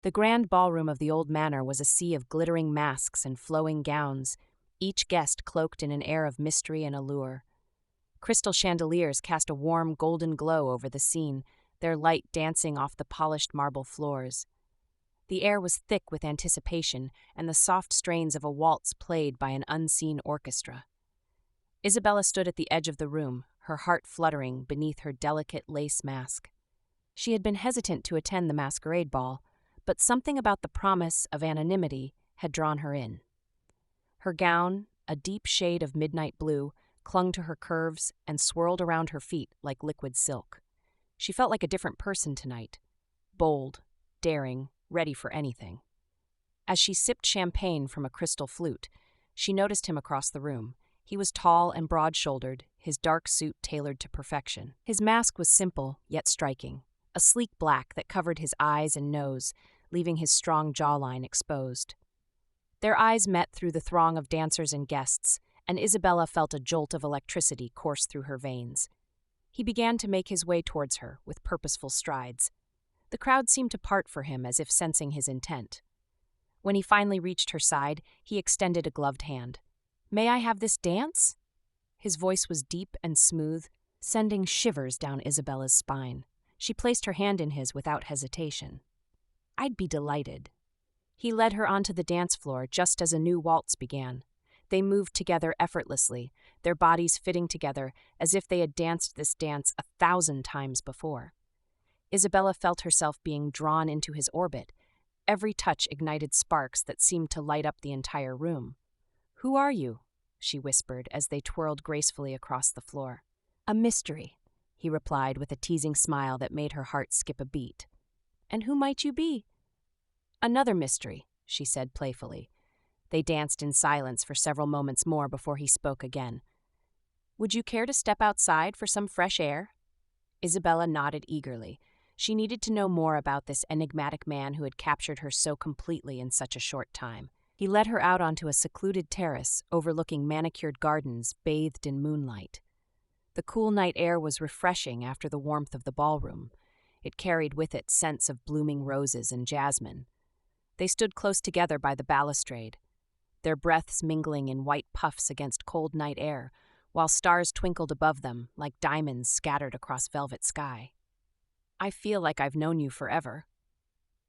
The grand ballroom of the old manor was a sea of glittering masks and flowing gowns, each guest cloaked in an air of mystery and allure. Crystal chandeliers cast a warm golden glow over the scene, their light dancing off the polished marble floors. The air was thick with anticipation, and the soft strains of a waltz played by an unseen orchestra. Isabella stood at the edge of the room, her heart fluttering beneath her delicate lace mask. She had been hesitant to attend the masquerade ball, but something about the promise of anonymity had drawn her in. Her gown, a deep shade of midnight blue, clung to her curves and swirled around her feet like liquid silk. She felt like a different person tonight, bold, daring, ready for anything. As she sipped champagne from a crystal flute, she noticed him across the room. He was tall and broad-shouldered, his dark suit tailored to perfection. His mask was simple, yet striking, a sleek black that covered his eyes and nose, leaving his strong jawline exposed. Their eyes met through the throng of dancers and guests, and Isabella felt a jolt of electricity course through her veins. He began to make his way towards her with purposeful strides. The crowd seemed to part for him as if sensing his intent. When he finally reached her side, he extended a gloved hand. "May I have this dance?" His voice was deep and smooth, sending shivers down Isabella's spine. She placed her hand in his without hesitation. "I'd be delighted." He led her onto the dance floor just as a new waltz began. They moved together effortlessly, their bodies fitting together as if they had danced this dance 1,000 times before. Isabella felt herself being drawn into his orbit. Every touch ignited sparks that seemed to light up the entire room. "Who are you?" she whispered as they twirled gracefully across the floor. "A mystery," he replied with a teasing smile that made her heart skip a beat. "And who might you be?" "Another mystery," she said playfully. They danced in silence for several moments more before he spoke again. "Would you care to step outside for some fresh air?" Isabella nodded eagerly. She needed to know more about this enigmatic man who had captured her so completely in such a short time. He led her out onto a secluded terrace overlooking manicured gardens bathed in moonlight. The cool night air was refreshing after the warmth of the ballroom. It carried with it scents of blooming roses and jasmine. They stood close together by the balustrade, their breaths mingling in white puffs against cold night air, while stars twinkled above them like diamonds scattered across velvet sky. "I feel like I've known you forever,"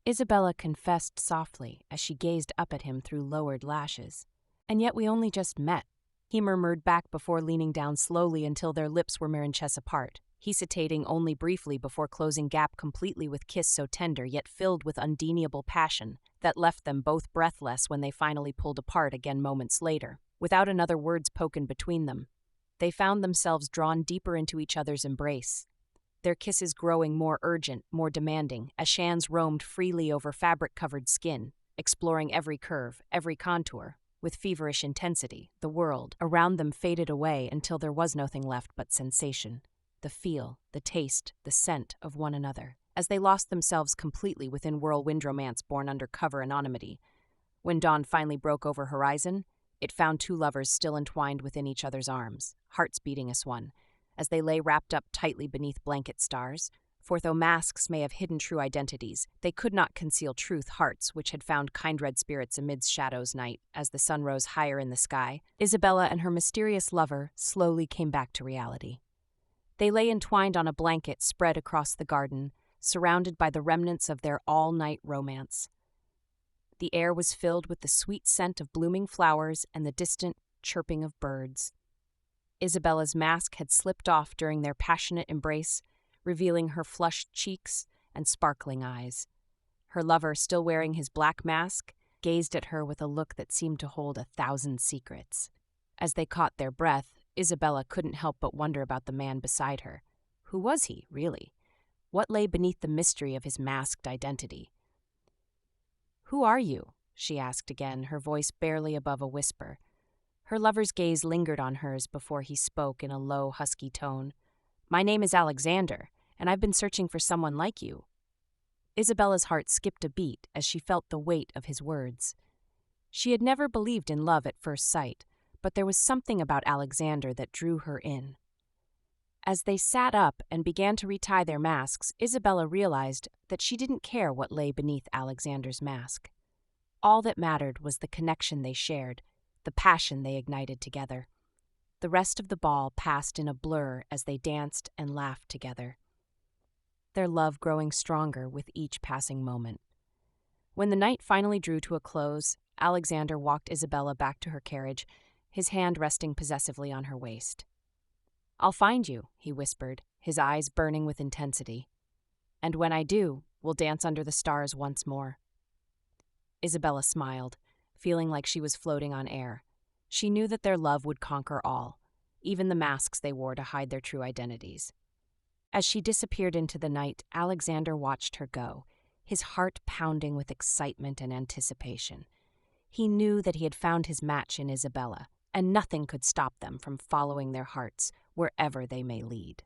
Isabella confessed softly as she gazed up at him through lowered lashes. "And yet we only just met," he murmured back before leaning down slowly until their lips were mere inches apart, hesitating only briefly before closing gap completely with kiss so tender yet filled with undeniable passion that left them both breathless when they finally pulled apart again moments later. Without another word spoken between them, they found themselves drawn deeper into each other's embrace, their kisses growing more urgent, more demanding, as hands roamed freely over fabric-covered skin, exploring every curve, every contour. With feverish intensity, the world around them faded away until there was nothing left but sensation, the feel, the taste, the scent of one another, as they lost themselves completely within whirlwind romance born under cover anonymity. When dawn finally broke over horizon, it found two lovers still entwined within each other's arms, hearts beating as one, as they lay wrapped up tightly beneath blanket stars. For though masks may have hidden true identities, they could not conceal truth hearts which had found kindred spirits amidst shadows night as the sun rose higher in the sky. Isabella and her mysterious lover slowly came back to reality. They lay entwined on a blanket spread across the garden, surrounded by the remnants of their all-night romance. The air was filled with the sweet scent of blooming flowers and the distant chirping of birds. Isabella's mask had slipped off during their passionate embrace, revealing her flushed cheeks and sparkling eyes. Her lover, still wearing his black mask, gazed at her with a look that seemed to hold 1,000 secrets. As they caught their breath, Isabella couldn't help but wonder about the man beside her. Who was he, really? What lay beneath the mystery of his masked identity? "Who are you?" she asked again, her voice barely above a whisper. Her lover's gaze lingered on hers before he spoke in a low, husky tone. "My name is Alexander, and I've been searching for someone like you." Isabella's heart skipped a beat as she felt the weight of his words. She had never believed in love at first sight, but there was something about Alexander that drew her in. As they sat up and began to retie their masks, Isabella realized that she didn't care what lay beneath Alexander's mask. All that mattered was the connection they shared, the passion they ignited together. The rest of the ball passed in a blur as they danced and laughed together, their love growing stronger with each passing moment. When the night finally drew to a close, Alexander walked Isabella back to her carriage, his hand resting possessively on her waist. "I'll find you," he whispered, his eyes burning with intensity. "And when I do, we'll dance under the stars once more." Isabella smiled, feeling like she was floating on air. She knew that their love would conquer all, even the masks they wore to hide their true identities. As she disappeared into the night, Alexander watched her go, his heart pounding with excitement and anticipation. He knew that he had found his match in Isabella, and nothing could stop them from following their hearts wherever they may lead.